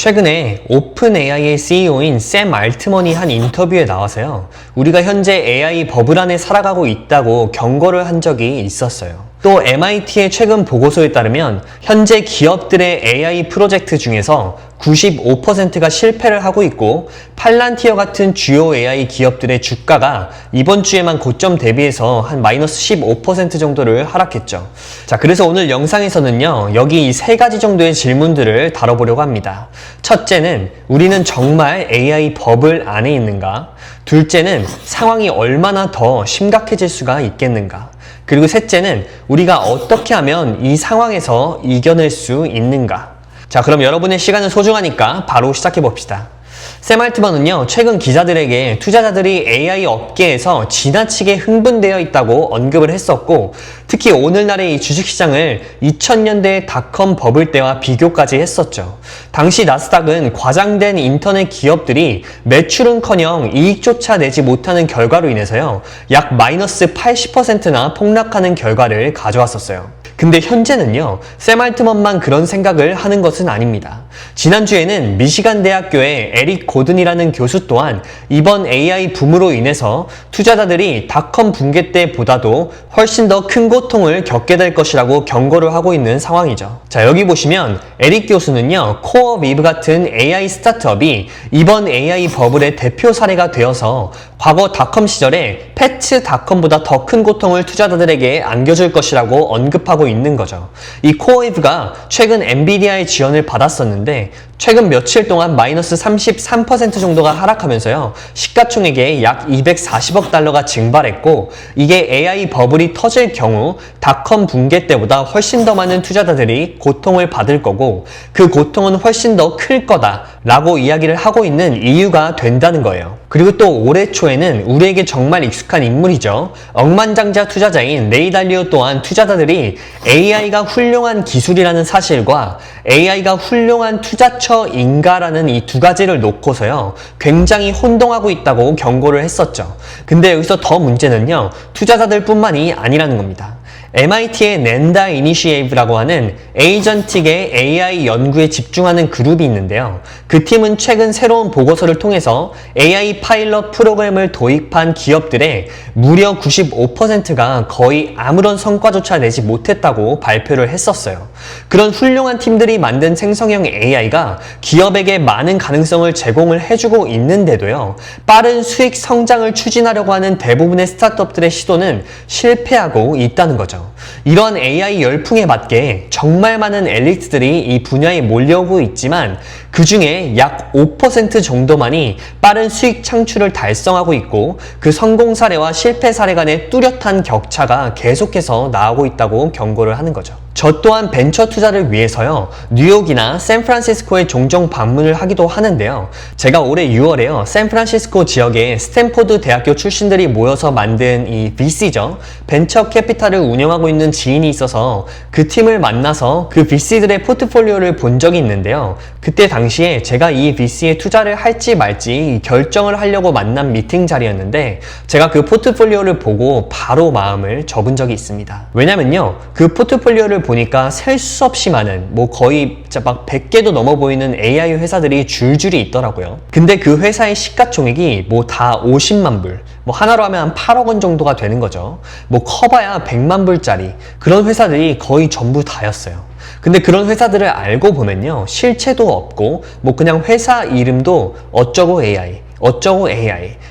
최근에 오픈AI의 CEO인 샘 알트먼이 한 인터뷰에 나와서요. 우리가 현재 AI 버블 안에 살아가고 있다고 경고를 한 적이 있었어요. 또 MIT의 최근 보고서에 따르면 현재 기업들의 AI 프로젝트 중에서 95%가 실패를 하고 있고 팔란티어 같은 주요 AI 기업들의 주가가 이번 주에만 고점 대비해서 한 마이너스 15% 정도를 하락했죠. 자, 그래서 오늘 영상에서는요, 여기 이 세 가지 정도의 질문들을 다뤄보려고 합니다. 첫째는 우리는 정말 AI 버블 안에 있는가? 둘째는 상황이 얼마나 더 심각해질 수가 있겠는가? 그리고 셋째는 우리가 어떻게 하면 이 상황에서 이겨낼 수 있는가? 자, 그럼 여러분의 시간은 소중하니까 바로 시작해 봅시다. 샘 알트먼은요, 최근 기자들에게 투자자들이 AI 업계에서 지나치게 흥분되어 있다고 언급을 했었고, 특히 오늘날의 이 주식시장을 2000년대의 닷컴 버블 때와 비교까지 했었죠. 당시 나스닥은 과장된 인터넷 기업들이 매출은커녕 이익조차 내지 못하는 결과로 인해서요, 약 마이너스 80%나 폭락하는 결과를 가져왔었어요. 근데 현재는요, 샘 알트먼만 그런 생각을 하는 것은 아닙니다. 지난주에는 미시간 대학교의 에릭 고든이라는 교수 또한 이번 AI 붐으로 인해서 투자자들이 닷컴 붕괴 때보다도 훨씬 더 큰 고통을 겪게 될 것이라고 경고를 하고 있는 상황이죠. 자, 여기 보시면 에릭 교수는요, 코어위브 같은 AI 스타트업이 이번 AI 버블의 대표 사례가 되어서 과거 닷컴 시절에 패츠닷컴보다 더 큰 고통을 투자자들에게 안겨줄 것이라고 언급하고 있는 거죠. 이 코어위브가 최근 엔비디아의 지원을 받았었는데 최근 며칠 동안 마이너스 33% 정도가 하락하면서요, 시가총액이 약 240억 달러가 증발했고, 이게 AI 버블이 터질 경우 닷컴 붕괴 때보다 훨씬 더 많은 투자자들이 고통을 받을 거고, 그 고통은 훨씬 더 클 거다 라고 이야기를 하고 있는 이유가 된다는 거예요. 그리고 또 올해 초에는 우리에게 정말 익숙한 인물이죠. 억만장자 투자자인 레이 달리오 또한 투자자들이 AI가 훌륭한 기술이라는 사실과 AI가 훌륭한 투자처인가라는 이 두 가지를 놓고서요, 굉장히 혼동하고 있다고 경고를 했었죠. 근데 여기서 더 문제는요, 투자자들 뿐만이 아니라는 겁니다. MIT의 낸다 이니시에이브라고 하는 에이전틱의 AI 연구에 집중하는 그룹이 있는데요. 그 팀은 최근 새로운 보고서를 통해서 AI 파일럿 프로그램을 도입한 기업들의 무려 95%가 거의 아무런 성과조차 내지 못했다고 발표를 했었어요. 그런 훌륭한 팀들이 만든 생성형 AI가 기업에게 많은 가능성을 제공을 해주고 있는데도요, 빠른 수익 성장을 추진하려고 하는 대부분의 스타트업들의 시도는 실패하고 있다는 거죠. 이러한 AI 열풍에 맞게 정말 많은 엘리트들이 이 분야에 몰려오고 있지만 그 중에 약 5% 정도만이 빠른 수익 창출을 달성하고 있고, 그 성공 사례와 실패 사례 간의 뚜렷한 격차가 계속해서 나오고 있다고 경고를 하는 거죠. 저 또한 벤처 투자를 위해서요, 뉴욕이나 샌프란시스코에 종종 방문을 하기도 하는데요. 제가 올해 6월에요, 샌프란시스코 지역에 스탠포드 대학교 출신들이 모여서 만든 이 VC죠. 벤처 캐피탈을 운영하고 있는 지인이 있어서 그 팀을 만나서 그 VC들의 포트폴리오를 본 적이 있는데요. 그때 당시에 제가 이 VC에 투자를 할지 말지 결정을 하려고 만난 미팅 자리였는데, 제가 그 포트폴리오를 보고 바로 마음을 접은 적이 있습니다. 왜냐면요, 그 포트폴리오를 보니까 셀 수 없이 많은, 거의 막 100개도 넘어 보이는 AI 회사들이 줄줄이 있더라고요. 근데 그 회사의 시가총액이 다 50만 불, 하나로 하면 한 8억 원 정도가 되는 거죠. 커봐야 100만 불짜리 그런 회사들이 거의 전부 다였어요. 근데 그런 회사들을 알고 보면요, 실체도 없고 그냥 회사 이름도 어쩌고 AI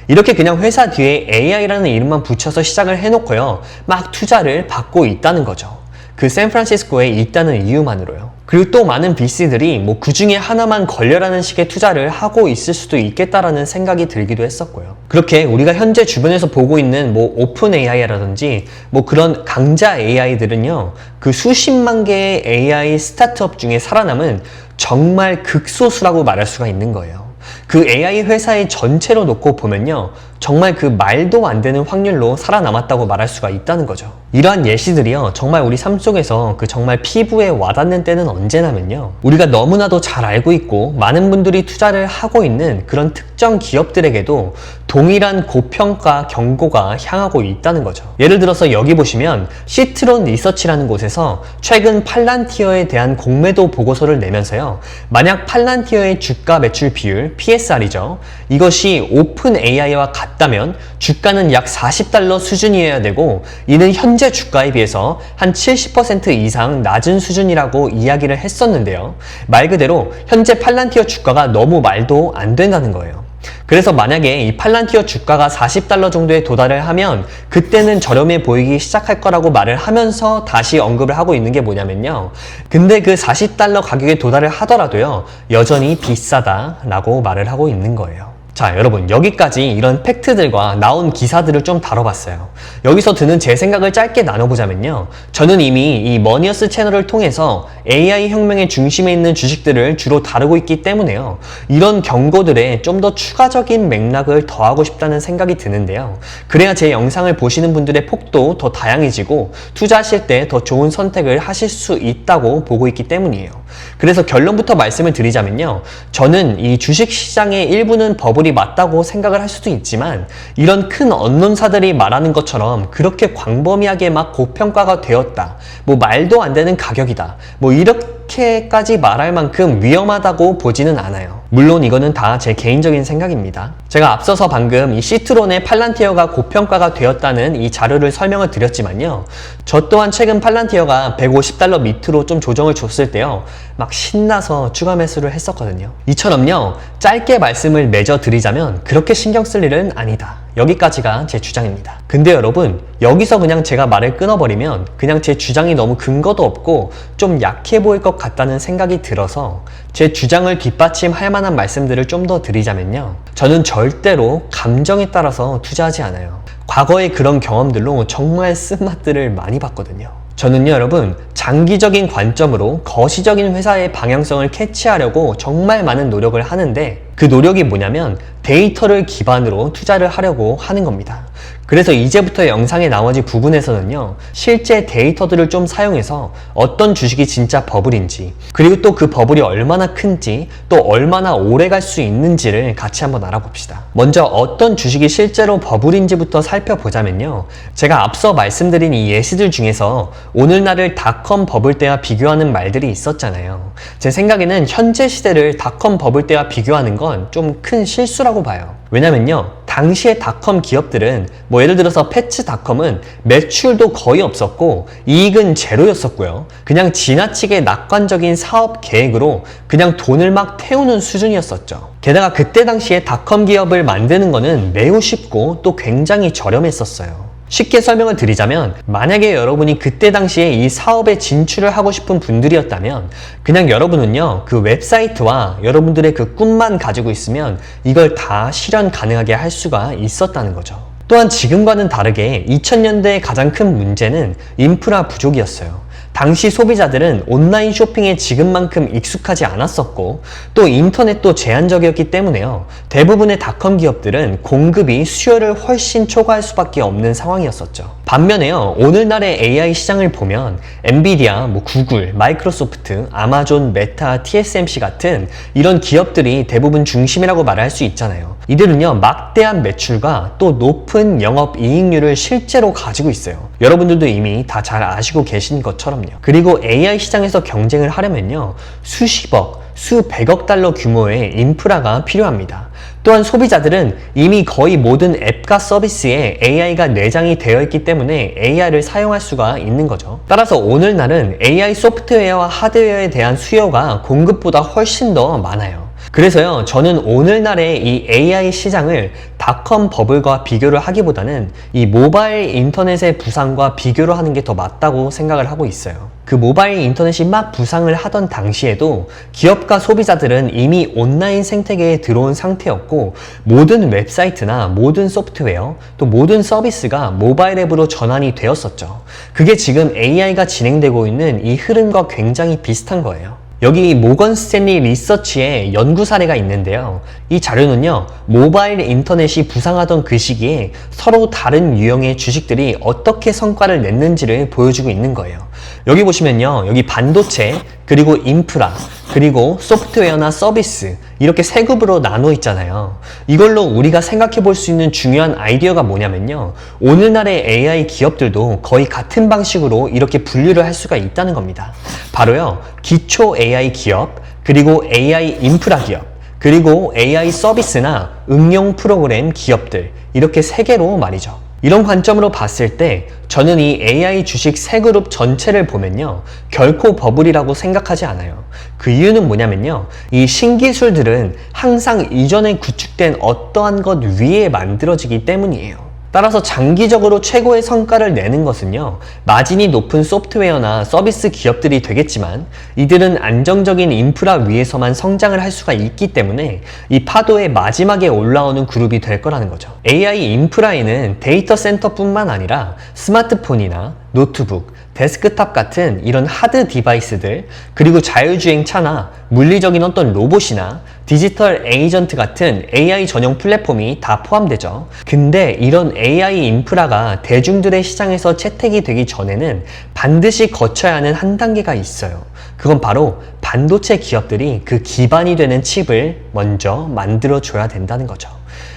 이렇게 그냥 회사 뒤에 AI라는 이름만 붙여서 시작을 해놓고요, 막 투자를 받고 있다는 거죠. 그 샌프란시스코에 있다는 이유만으로요. 그리고 또 많은 VC들이 그 중에 하나만 걸려라는 식의 투자를 하고 있을 수도 있겠다라는 생각이 들기도 했었고요. 그렇게 우리가 현재 주변에서 보고 있는 오픈 AI라든지 그런 강자 AI들은요, 그 수십만 개의 AI 스타트업 중에 살아남은 정말 극소수라고 말할 수가 있는 거예요. 그 AI 회사의 전체로 놓고 보면요, 정말 그 말도 안 되는 확률로 살아남았다고 말할 수가 있다는 거죠. 이러한 예시들이요, 정말 우리 삶 속에서 그 정말 피부에 와닿는 때는 언제냐면요, 우리가 너무나도 잘 알고 있고 많은 분들이 투자를 하고 있는 그런 특정 기업들에게도 동일한 고평가 경고가 향하고 있다는 거죠. 예를 들어서 여기 보시면 시트론 리서치라는 곳에서 최근 팔란티어에 대한 공매도 보고서를 내면서요. 만약 팔란티어의 주가 매출 비율, PSR이죠. 이것이 오픈 AI와 같다면 주가는 약 $40 수준이어야 되고 이는 현재 주가에 비해서 한 70% 이상 낮은 수준이라고 이야기를 했었는데요. 말 그대로 현재 팔란티어 주가가 너무 말도 안 된다는 거예요. 그래서 만약에 이 팔란티어 주가가 $40 정도에 도달을 하면 그때는 저렴해 보이기 시작할 거라고 말을 하면서 다시 언급을 하고 있는 게 뭐냐면요. 근데 그 $40 가격에 도달을 하더라도요. 여전히 비싸다라고 말을 하고 있는 거예요. 자, 여러분, 여기까지 이런 팩트들과 나온 기사들을 좀 다뤄봤어요. 여기서 드는 제 생각을 짧게 나눠보자면요. 저는 이미 이 머니어스 채널을 통해서 AI 혁명의 중심에 있는 주식들을 주로 다루고 있기 때문에요. 이런 경고들에 좀 더 추가적인 맥락을 더하고 싶다는 생각이 드는데요. 그래야 제 영상을 보시는 분들의 폭도 더 다양해지고 투자하실 때 더 좋은 선택을 하실 수 있다고 보고 있기 때문이에요. 그래서 결론부터 말씀을 드리자면요. 저는 이 주식시장의 일부는 버블이 맞다고 생각을 할 수도 있지만 이런 큰 언론사들이 말하는 것처럼 그렇게 광범위하게 막 고평가가 되었다. 뭐 말도 안 되는 가격이다. 뭐 이렇게까지 말할 만큼 위험하다고 보지는 않아요. 물론 이거는 다 제 개인적인 생각입니다. 제가 앞서서 방금 이 시트론의 팔란티어가 고평가가 되었다는 이 자료를 설명을 드렸지만요. 저 또한 최근 팔란티어가 $150 밑으로 좀 조정을 줬을 때요. 막 신나서 추가 매수를 했었거든요. 이처럼요. 짧게 말씀을 맺어 드리자면 그렇게 신경 쓸 일은 아니다. 여기까지가 제 주장입니다. 근데 여러분, 여기서 그냥 제가 말을 끊어버리면 그냥 제 주장이 너무 근거도 없고 좀 약해 보일 것 같다는 생각이 들어서 제 주장을 뒷받침할 만한 말씀들을 좀 더 드리자면요. 저는 절대로 감정에 따라서 투자하지 않아요. 과거의 그런 경험들로 정말 쓴맛들을 많이 봤거든요. 저는요, 여러분, 장기적인 관점으로 거시적인 회사의 방향성을 캐치하려고 정말 많은 노력을 하는데 그 노력이 뭐냐면 데이터를 기반으로 투자를 하려고 하는 겁니다. 그래서 이제부터 영상의 나머지 부분에서는요, 실제 데이터들을 좀 사용해서 어떤 주식이 진짜 버블인지, 그리고 또 그 버블이 얼마나 큰지, 또 얼마나 오래 갈 수 있는지를 같이 한번 알아봅시다. 먼저 어떤 주식이 실제로 버블인지부터 살펴보자면요. 제가 앞서 말씀드린 이 예시들 중에서 오늘날을 닷컴 버블 때와 비교하는 말들이 있었잖아요. 제 생각에는 현재 시대를 닷컴 버블 때와 비교하는 건 좀 큰 실수라고 봐요. 왜냐면요, 당시의 닷컴 기업들은 뭐 예를 들어서 패치닷컴은 매출도 거의 없었고 이익은 제로였었고요. 그냥 지나치게 낙관적인 사업 계획으로 그냥 돈을 막 태우는 수준이었었죠. 게다가 그때 당시에 닷컴 기업을 만드는 거는 매우 쉽고 또 굉장히 저렴했었어요. 쉽게 설명을 드리자면 만약에 여러분이 그때 당시에 이 사업에 진출을 하고 싶은 분들이었다면 그냥 여러분은요, 그 웹사이트와 여러분들의 그 꿈만 가지고 있으면 이걸 다 실현 가능하게 할 수가 있었다는 거죠. 또한 지금과는 다르게 2000년대의 가장 큰 문제는 인프라 부족이었어요. 당시 소비자들은 온라인 쇼핑에 지금만큼 익숙하지 않았었고 또 인터넷도 제한적이었기 때문에요. 대부분의 닷컴 기업들은 공급이 수요를 훨씬 초과할 수밖에 없는 상황이었었죠. 반면에요, 오늘날의 AI 시장을 보면 엔비디아, 구글, 마이크로소프트, 아마존, 메타, TSMC 같은 이런 기업들이 대부분 중심이라고 말할 수 있잖아요. 이들은요, 막대한 매출과 또 높은 영업 이익률을 실제로 가지고 있어요. 여러분들도 이미 다 잘 아시고 계신 것처럼요. 그리고 AI 시장에서 경쟁을 하려면요, 수십억, 수백억 달러 규모의 인프라가 필요합니다. 또한 소비자들은 이미 거의 모든 앱과 서비스에 AI가 내장이 되어 있기 때문에 AI를 사용할 수가 있는 거죠. 따라서 오늘날은 AI 소프트웨어와 하드웨어에 대한 수요가 공급보다 훨씬 더 많아요. 그래서요, 저는 오늘날의 이 AI 시장을 닷컴 버블과 비교를 하기보다는 이 모바일 인터넷의 부상과 비교를 하는 게 더 맞다고 생각을 하고 있어요. 그 모바일 인터넷이 막 부상을 하던 당시에도 기업과 소비자들은 이미 온라인 생태계에 들어온 상태였고 모든 웹사이트나 모든 소프트웨어 또 모든 서비스가 모바일 앱으로 전환이 되었었죠. 그게 지금 AI가 진행되고 있는 이 흐름과 굉장히 비슷한 거예요. 여기 모건 스탠리 리서치의 연구 사례가 있는데요. 이 자료는요, 모바일 인터넷이 부상하던 그 시기에 서로 다른 유형의 주식들이 어떻게 성과를 냈는지를 보여주고 있는 거예요. 여기 보시면요. 여기 반도체, 그리고 인프라, 그리고 소프트웨어나 서비스 이렇게 세 급으로 나눠 있잖아요. 이걸로 우리가 생각해 볼 수 있는 중요한 아이디어가 뭐냐면요. 오늘날의 AI 기업들도 거의 같은 방식으로 이렇게 분류를 할 수가 있다는 겁니다. 바로요. 기초 AI 기업, 그리고 AI 인프라 기업, 그리고 AI 서비스나 응용 프로그램 기업들 이렇게 세 개로 말이죠. 이런 관점으로 봤을 때 저는 이 AI 주식 세 그룹 전체를 보면요. 결코 버블이라고 생각하지 않아요. 그 이유는 뭐냐면요. 이 신기술들은 항상 이전에 구축된 어떠한 것 위에 만들어지기 때문이에요. 따라서 장기적으로 최고의 성과를 내는 것은요. 마진이 높은 소프트웨어나 서비스 기업들이 되겠지만 이들은 안정적인 인프라 위에서만 성장을 할 수가 있기 때문에 이 파도의 마지막에 올라오는 그룹이 될 거라는 거죠. AI 인프라에는 데이터 센터뿐만 아니라 스마트폰이나 노트북, 데스크탑 같은 이런 하드 디바이스들, 그리고 자율주행 차나 물리적인 어떤 로봇이나 디지털 에이전트 같은 AI 전용 플랫폼이 다 포함되죠. 근데 이런 AI 인프라가 대중들의 시장에서 채택이 되기 전에는 반드시 거쳐야 하는 한 단계가 있어요. 그건 바로 반도체 기업들이 그 기반이 되는 칩을 먼저 만들어줘야 된다는 거죠.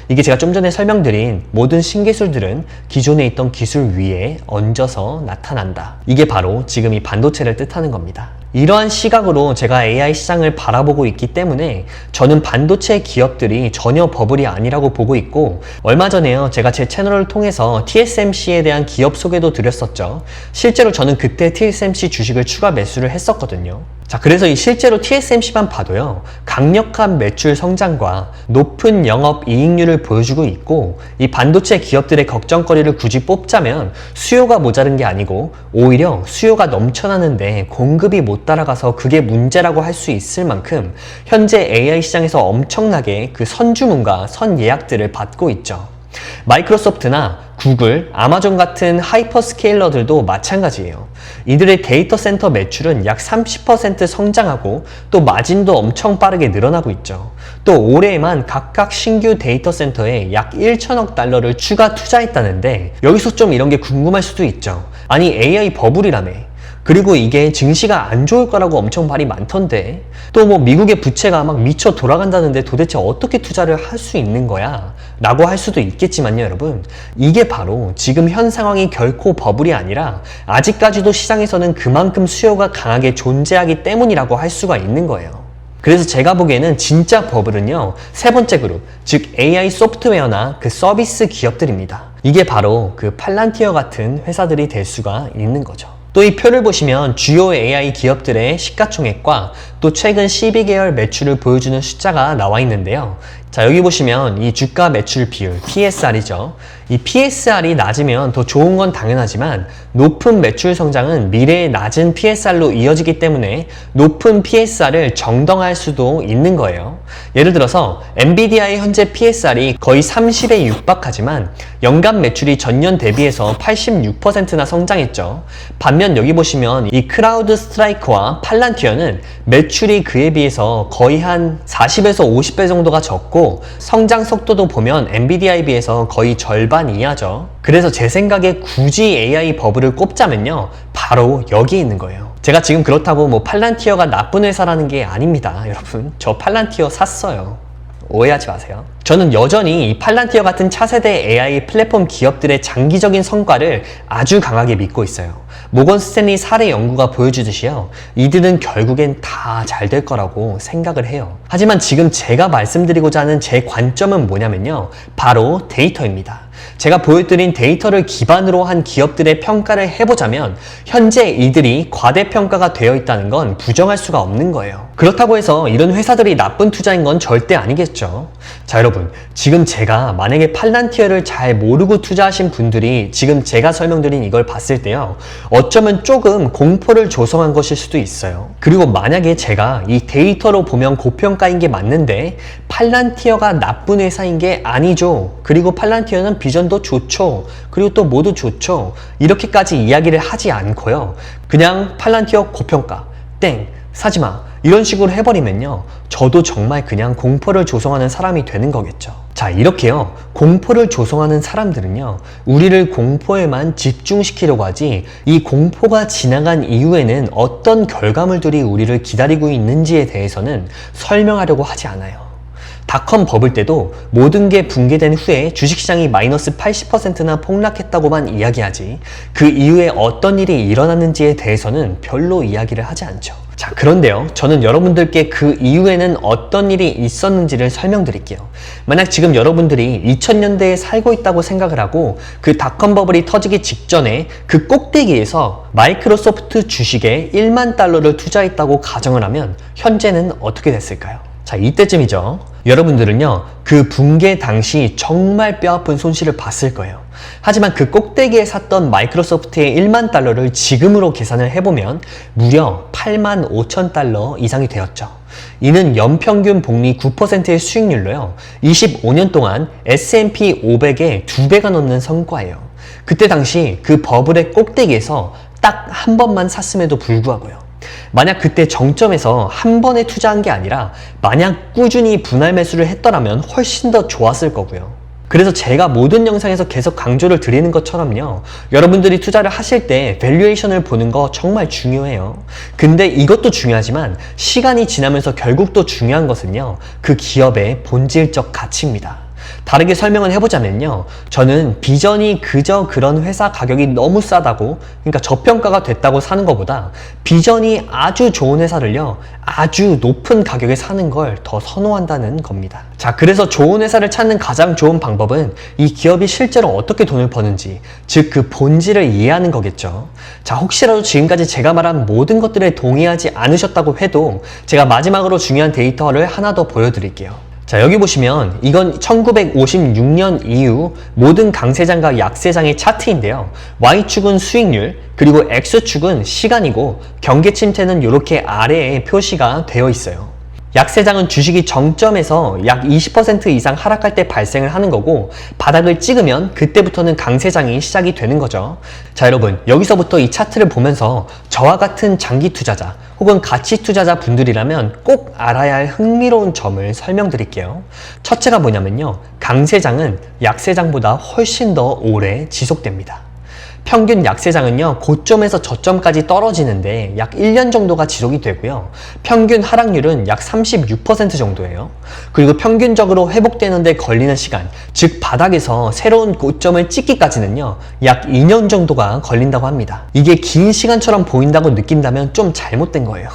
이게 제가 좀 전에 설명드린 모든 신기술들은 기존에 있던 기술 위에 얹어서 나타난다. 이게 바로 지금 이 반도체를 뜻하는 겁니다. 이러한 시각으로 제가 AI 시장을 바라보고 있기 때문에 저는 반도체 기업들이 전혀 버블이 아니라고 보고 있고, 얼마 전에요 제가 제 채널을 통해서 TSMC에 대한 기업 소개도 드렸었죠. 실제로 저는 그때 TSMC 주식을 추가 매수를 했었거든요. 자, 그래서 이 실제로 TSMC만 봐도요 강력한 매출 성장과 높은 영업 이익률을 보여주고 있고, 이 반도체 기업들의 걱정거리를 굳이 뽑자면 수요가 모자른 게 아니고 오히려 수요가 넘쳐나는데 공급이 못 따라가서 그게 문제라고 할 수 있을 만큼 현재 AI 시장에서 엄청나게 그 선주문과 선예약들을 받고 있죠. 마이크로소프트나 구글, 아마존 같은 하이퍼스케일러들도 마찬가지예요. 이들의 데이터 센터 매출은 약 30% 성장하고 또 마진도 엄청 빠르게 늘어나고 있죠. 또 올해에만 각각 신규 데이터 센터에 약 1천억 달러를 추가 투자했다는데, 여기서 좀 이런 게 궁금할 수도 있죠. 아니 AI 버블이라며. 그리고 이게 증시가 안 좋을 거라고 엄청 말이 많던데, 또 뭐 미국의 부채가 막 미쳐 돌아간다는데 도대체 어떻게 투자를 할 수 있는 거야? 라고 할 수도 있겠지만요, 여러분. 이게 바로 지금 현 상황이 결코 버블이 아니라 아직까지도 시장에서는 그만큼 수요가 강하게 존재하기 때문이라고 할 수가 있는 거예요. 그래서 제가 보기에는 진짜 버블은요, 세 번째 그룹, 즉 AI 소프트웨어나 그 서비스 기업들입니다. 이게 바로 그 팔란티어 같은 회사들이 될 수가 있는 거죠. 또 이 표를 보시면 주요 AI 기업들의 시가총액과 또 최근 12개월 매출을 보여주는 숫자가 나와 있는데요. 자, 여기 보시면 이 주가 매출 비율, PSR이죠. 이 PSR이 낮으면 더 좋은 건 당연하지만 높은 매출 성장은 미래의 낮은 PSR로 이어지기 때문에 높은 PSR을 정당화할 수도 있는 거예요. 예를 들어서 엔비디아의 현재 PSR이 거의 30에 육박하지만 연간 매출이 전년 대비해서 86%나 성장했죠. 반면 여기 보시면 이 크라우드 스트라이크와 팔란티어는 매출이 그에 비해서 거의 한 40에서 50배 정도가 적고 성장 속도도 보면 엔비디아에 비해서 거의 절반 이하죠. 그래서 제 생각에 굳이 AI 버블을 꼽자면요, 바로 여기에 있는 거예요. 제가 지금 그렇다고 뭐 팔란티어가 나쁜 회사라는 게 아닙니다. 여러분, 저 팔란티어 샀어요. 오해하지 마세요. 저는 여전히 이 팔란티어 같은 차세대 AI 플랫폼 기업들의 장기적인 성과를 아주 강하게 믿고 있어요. 모건 스탠리 사례 연구가 보여주듯이요, 이들은 결국엔 다 잘 될 거라고 생각을 해요. 하지만 지금 제가 말씀드리고자 하는 제 관점은 뭐냐면요, 바로 데이터입니다. 제가 보여드린 데이터를 기반으로 한 기업들의 평가를 해보자면 현재 이들이 과대평가가 되어 있다는 건 부정할 수가 없는 거예요. 그렇다고 해서 이런 회사들이 나쁜 투자인 건 절대 아니겠죠. 자, 여러분, 지금 제가 만약에 팔란티어를 잘 모르고 투자하신 분들이 지금 제가 설명드린 이걸 봤을 때요, 어쩌면 조금 공포를 조성한 것일 수도 있어요. 그리고 만약에 제가 이 데이터로 보면 고평가인 게 맞는데 팔란티어가 나쁜 회사인 게 아니죠. 그리고 팔란티어는 비전도 좋죠. 그리고 또 모두 좋죠. 이렇게까지 이야기를 하지 않고요, 그냥 팔란티어 고평가, 땡, 사지마, 이런 식으로 해버리면요, 저도 정말 그냥 공포를 조성하는 사람이 되는 거겠죠. 자, 자, 이렇게요. 공포를 조성하는 사람들은요, 우리를 공포에만 집중시키려고 하지, 이 공포가 지나간 이후에는 어떤 결과물들이 우리를 기다리고 있는지에 대해서는 설명하려고 하지 않아요. 닷컴 버블 때도 모든 게 붕괴된 후에 주식시장이 마이너스 80%나 폭락했다고만 이야기하지, 그 이후에 어떤 일이 일어났는지에 대해서는 별로 이야기를 하지 않죠. 자, 그런데요, 저는 여러분들께 그 이후에는 어떤 일이 있었는지를 설명드릴게요. 만약 지금 여러분들이 2000년대에 살고 있다고 생각을 하고 그 닷컴 버블이 터지기 직전에 그 꼭대기에서 마이크로소프트 주식에 1만 달러를 투자했다고 가정을 하면 현재는 어떻게 됐을까요? 자, 이때쯤이죠. 여러분들은요, 그 붕괴 당시 정말 뼈아픈 손실을 봤을 거예요. 하지만 그 꼭대기에 샀던 마이크로소프트의 1만 달러를 지금으로 계산을 해보면 무려 8만 5천 달러 이상이 되었죠. 이는 연평균 복리 9%의 수익률로요, 25년 동안 S&P 500의 2배가 넘는 성과예요. 그때 당시 그 버블의 꼭대기에서 딱 한 번만 샀음에도 불구하고요. 만약 그때 정점에서 한 번에 투자한 게 아니라 만약 꾸준히 분할 매수를 했더라면 훨씬 더 좋았을 거고요. 그래서 제가 모든 영상에서 계속 강조를 드리는 것처럼요, 여러분들이 투자를 하실 때 밸류에이션을 보는 거 정말 중요해요. 근데 이것도 중요하지만 시간이 지나면서 결국 또 중요한 것은요, 그 기업의 본질적 가치입니다. 다르게 설명을 해보자면요, 저는 비전이 그저 그런 회사 가격이 너무 싸다고, 그러니까 저평가가 됐다고 사는 것보다 비전이 아주 좋은 회사를요, 아주 높은 가격에 사는 걸 더 선호한다는 겁니다. 자, 그래서 좋은 회사를 찾는 가장 좋은 방법은 이 기업이 실제로 어떻게 돈을 버는지, 즉 그 본질을 이해하는 거겠죠. 자, 혹시라도 지금까지 제가 말한 모든 것들에 동의하지 않으셨다고 해도 제가 마지막으로 중요한 데이터를 하나 더 보여드릴게요. 자, 여기 보시면 이건 1956년 이후 모든 강세장과 약세장의 차트인데요. Y축은 수익률, 그리고 X축은 시간이고 경계 침체는 이렇게 아래에 표시가 되어 있어요. 약세장은 주식이 정점에서 약 20% 이상 하락할 때 발생을 하는 거고, 바닥을 찍으면 그때부터는 강세장이 시작이 되는 거죠. 자, 여러분, 여기서부터 이 차트를 보면서 저와 같은 장기 투자자 혹은 가치 투자자 분들이라면 꼭 알아야 할 흥미로운 점을 설명드릴게요. 첫째가 뭐냐면요, 강세장은 약세장보다 훨씬 더 오래 지속됩니다. 평균 약세장은요, 고점에서 저점까지 떨어지는데 약 1년 정도가 지속이 되고요. 평균 하락률은 약 36% 정도예요. 그리고 평균적으로 회복되는데 걸리는 시간, 즉 바닥에서 새로운 고점을 찍기까지는요, 약 2년 정도가 걸린다고 합니다. 이게 긴 시간처럼 보인다고 느낀다면 좀 잘못된 거예요.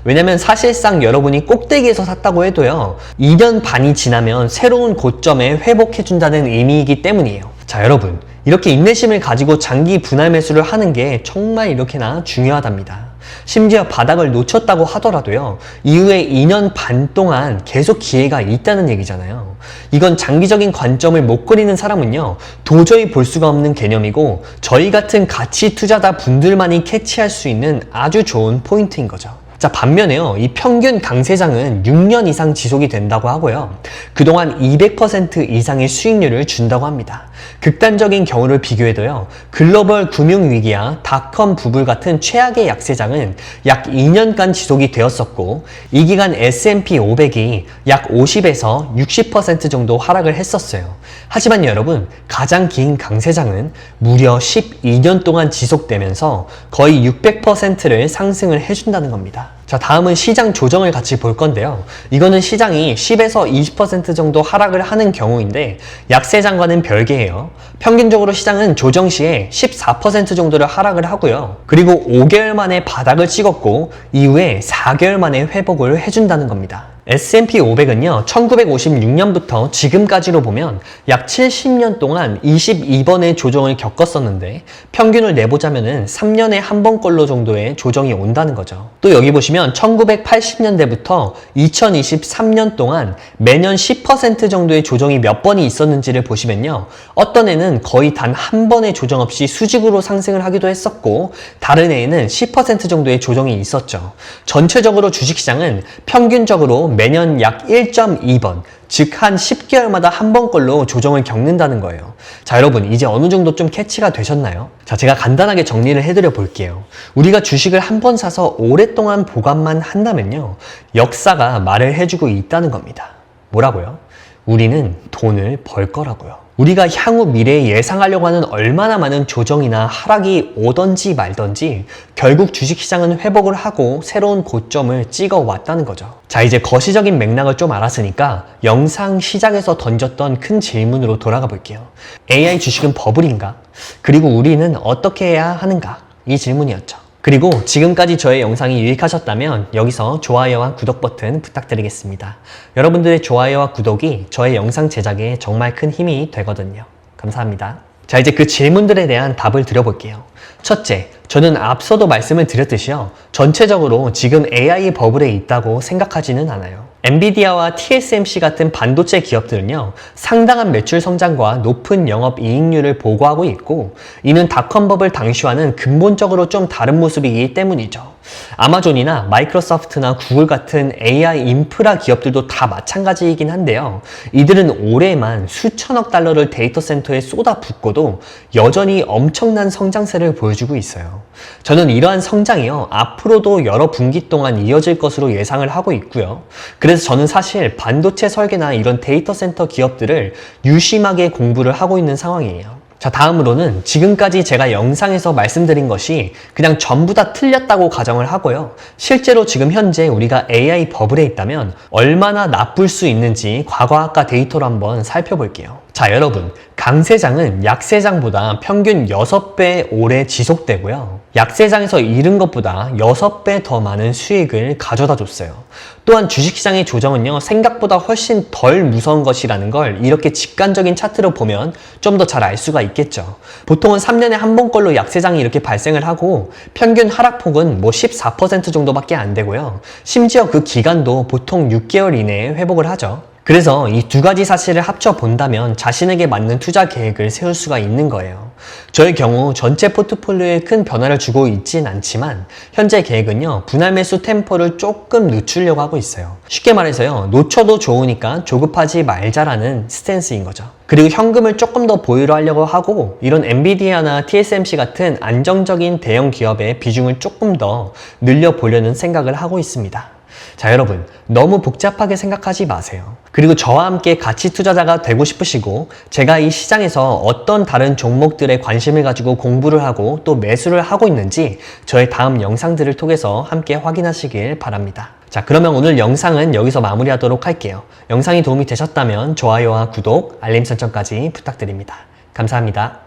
왜냐면 사실상 여러분이 꼭대기에서 샀다고 해도요, 2년 반이 지나면 새로운 고점에 회복해준다는 의미이기 때문이에요. 자, 여러분, 이렇게 인내심을 가지고 장기 분할 매수를 하는 게 정말 이렇게나 중요하답니다. 심지어 바닥을 놓쳤다고 하더라도요, 이후에 2년 반 동안 계속 기회가 있다는 얘기잖아요. 이건 장기적인 관점을 못 그리는 사람은요, 도저히 볼 수가 없는 개념이고, 저희 같은 가치 투자자 분들만이 캐치할 수 있는 아주 좋은 포인트인 거죠. 자, 반면에요, 이 평균 강세장은 6년 이상 지속이 된다고 하고요, 그동안 200% 이상의 수익률을 준다고 합니다. 극단적인 경우를 비교해도요, 글로벌 금융위기와 닷컴 부불 같은 최악의 약세장은 약 2년간 지속이 되었었고, 이 기간 S&P 500이 약 50에서 60% 정도 하락을 했었어요. 하지만 여러분, 가장 긴 강세장은 무려 12년 동안 지속되면서 거의 600%를 상승을 해준다는 겁니다. 자, 다음은 시장 조정을 같이 볼 건데요. 이거는 시장이 10에서 20% 정도 하락을 하는 경우인데 약세장과는 별개예요. 평균적으로 시장은 조정 시에 14% 정도를 하락을 하고요. 그리고 5개월 만에 바닥을 찍었고 이후에 4개월 만에 회복을 해준다는 겁니다. S&P 500은요, 1956년부터 지금까지로 보면 약 70년 동안 22번의 조정을 겪었었는데 평균을 내보자면은 3년에 한 번꼴로 정도의 조정이 온다는 거죠. 또 여기 보시면 1980년대부터 2023년 동안 매년 10% 정도의 조정이 몇 번이 있었는지를 보시면요, 어떤 애는 거의 단 한 번의 조정 없이 수직으로 상승을 하기도 했었고, 다른 애에는 10% 정도의 조정이 있었죠. 전체적으로 주식시장은 평균적으로 매년 약 1.2번, 즉 한 10개월마다 한 번꼴로 조정을 겪는다는 거예요. 자, 여러분, 이제 어느 정도 좀 캐치가 되셨나요? 자, 제가 간단하게 정리를 해드려 볼게요. 우리가 주식을 한 번 사서 오랫동안 보관만 한다면요, 역사가 말을 해주고 있다는 겁니다. 뭐라고요? 우리는 돈을 벌 거라고요. 우리가 향후 미래에 예상하려고 하는 얼마나 많은 조정이나 하락이 오던지 말던지 결국 주식시장은 회복을 하고 새로운 고점을 찍어 왔다는 거죠. 자, 이제 거시적인 맥락을 좀 알았으니까 영상 시작에서 던졌던 큰 질문으로 돌아가 볼게요. AI 주식은 버블인가? 그리고 우리는 어떻게 해야 하는가? 이 질문이었죠. 그리고 지금까지 저의 영상이 유익하셨다면 여기서 좋아요와 구독 버튼 부탁드리겠습니다. 여러분들의 좋아요와 구독이 저의 영상 제작에 정말 큰 힘이 되거든요. 감사합니다. 자, 이제 그 질문들에 대한 답을 드려볼게요. 첫째, 저는 앞서도 말씀을 드렸듯이요. 전체적으로 지금 AI 버블에 있다고 생각하지는 않아요. 엔비디아와 TSMC 같은 반도체 기업들은요, 상당한 매출 성장과 높은 영업 이익률을 보고하고 있고, 이는 닷컴 버블 당시와는 근본적으로 좀 다른 모습이기 때문이죠. 아마존이나 마이크로소프트나 구글 같은 AI 인프라 기업들도 다 마찬가지이긴 한데요. 이들은 올해만 수천억 달러를 데이터 센터에 쏟아붓고도 여전히 엄청난 성장세를 보여주고 있어요. 저는 이러한 성장이요, 앞으로도 여러 분기 동안 이어질 것으로 예상을 하고 있고요. 그래서 저는 사실 반도체 설계나 이런 데이터 센터 기업들을 유심하게 공부를 하고 있는 상황이에요. 자, 다음으로는 지금까지 제가 영상에서 말씀드린 것이 그냥 전부 다 틀렸다고 가정을 하고요. 실제로 지금 현재 우리가 AI 버블에 있다면 얼마나 나쁠 수 있는지 과거학과 데이터로 한번 살펴볼게요. 자, 여러분, 강세장은 약세장보다 평균 6배 오래 지속되고요. 약세장에서 잃은 것보다 6배 더 많은 수익을 가져다 줬어요. 또한 주식시장의 조정은요, 생각보다 훨씬 덜 무서운 것이라는 걸 이렇게 직관적인 차트로 보면 좀 더 잘 알 수가 있겠죠. 보통은 3년에 한 번꼴로 약세장이 이렇게 발생을 하고 평균 하락폭은 14% 정도밖에 안 되고요. 심지어 그 기간도 보통 6개월 이내에 회복을 하죠. 그래서 이 두 가지 사실을 합쳐 본다면 자신에게 맞는 투자 계획을 세울 수가 있는 거예요. 저의 경우 전체 포트폴리오에 큰 변화를 주고 있진 않지만 현재 계획은요, 분할 매수 템포를 조금 늦추려고 하고 있어요. 쉽게 말해서요, 놓쳐도 좋으니까 조급하지 말자라는 스탠스인 거죠. 그리고 현금을 조금 더 보유를 하려고 하고 이런 엔비디아나 TSMC 같은 안정적인 대형 기업의 비중을 조금 더 늘려보려는 생각을 하고 있습니다. 자, 여러분, 너무 복잡하게 생각하지 마세요. 그리고 저와 함께 가치 투자자가 되고 싶으시고 제가 이 시장에서 어떤 다른 종목들에 관심을 가지고 공부를 하고 또 매수를 하고 있는지 저의 다음 영상들을 통해서 함께 확인하시길 바랍니다. 자, 그러면 오늘 영상은 여기서 마무리하도록 할게요. 영상이 도움이 되셨다면 좋아요와 구독, 알림 설정까지 부탁드립니다. 감사합니다.